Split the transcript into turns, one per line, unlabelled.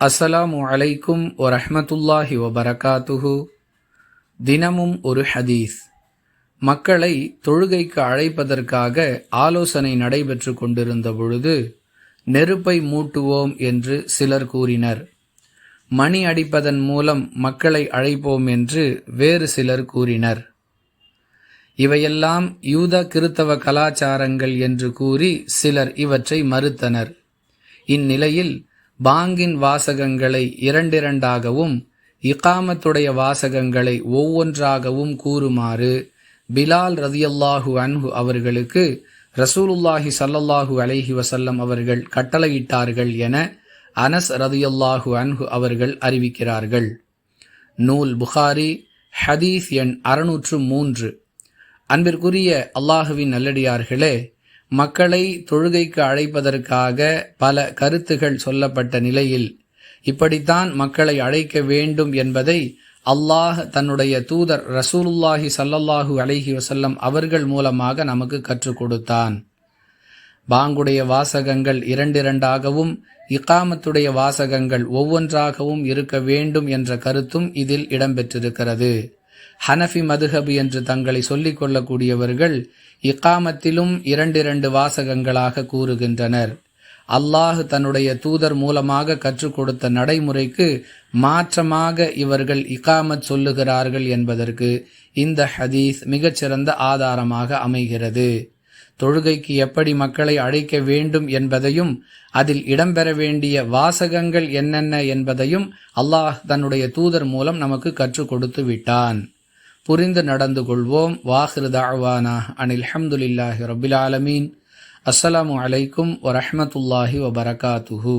அஸ்ஸலாமு அலைக்கும் வரஹ்மத்துல்லாஹி வபரகாத்துஹு. தினமும் ஒரு ஹதீஸ். மக்களை தொழுகைக்கு அழைப்பதற்காக ஆலோசனை நடைபெற்று கொண்டிருந்த பொழுது நெருப்பை மூட்டுவோம் என்று சிலர் கூறினர். மணி அடிப்பதன் மூலம் மக்களை அழைப்போம் என்று வேறு சிலர் கூறினர். இவையெல்லாம் யூத கிறித்தவ கலாச்சாரங்கள் என்று கூறி சிலர் இவற்றை மறுத்தனர். இந்நிலையில் பாங்கின் வாசகங்களை இரண்டிரண்டாகவும் இகாமத்துடைய வாசகங்களை ஒவ்வொன்றாகவும் கூறுமாறு பிலால் ரதியல்லாஹு அன்ஹு அவர்களுக்கு ரசூலுல்லாஹி ஸல்லல்லாஹு அலைஹி வஸல்லம் அவர்கள் கட்டளையிட்டார்கள் என அனஸ் ரதியல்லாஹு அன்ஹு அவர்கள் அறிவிக்கிறார்கள். நூல் புகாரி, ஹதீஸ் எண் 603. அன்பிற்குரிய அல்லாஹுவின் நல்லடியார்களே, மக்களை தொழுகைக்கு அழைப்பதற்காக பல கருத்துகள் சொல்லப்பட்ட நிலையில் இப்படித்தான் மக்களை அழைக்க வேண்டும் என்பதை அல்லாஹ் தன்னுடைய தூதர் ரசூலுல்லாஹி ஸல்லல்லாஹு அலைஹி வஸல்லம் அவர்கள் மூலமாக நமக்கு கற்றுக் கொடுத்தான். பாங்குடைய வாசகங்கள் இரண்டிரண்டாகவும் இகாமத்துடைய வாசகங்கள் ஒவ்வொன்றாகவும் இருக்க வேண்டும் என்ற கருத்தும் இதில் இடம்பெற்றிருக்கிறது. ஹனஃபி மதுஹப் என்று தங்களை சொல்லிக் கொள்ளக்கூடியவர்கள் இகாமத்திலும் இரண்டிரண்டு வாசகங்களாக கூறுகின்றனர். அல்லாஹ் தன்னுடைய தூதர் மூலமாக கற்றுக் கொடுத்த நடைமுறைக்கு மாற்றமாக இவர்கள் இகாமத் சொல்லுகிறார்கள் என்பதற்கு இந்த ஹதீஸ் மிகச்சிறந்த ஆதாரமாக அமைகிறது. தொழுகைக்கு எப்படி மக்களை அழைக்க வேண்டும் என்பதையும் அதில் இடம்பெற வேண்டிய வாசகங்கள் என்னென்ன என்பதையும் அல்லாஹ் தன்னுடைய தூதர் மூலம் நமக்கு கற்றுக் கொடுத்து விட்டான். புரிந்து நடந்து கொள்வோம். வாஹிரு தஅவானா அனில் ஹம்துலில்லாஹி ரப்பில் ஆலமீன். அஸ்ஸலாமு அலைக்கும் வரஹ்மத்துல்லாஹி வபரகாத்துஹு.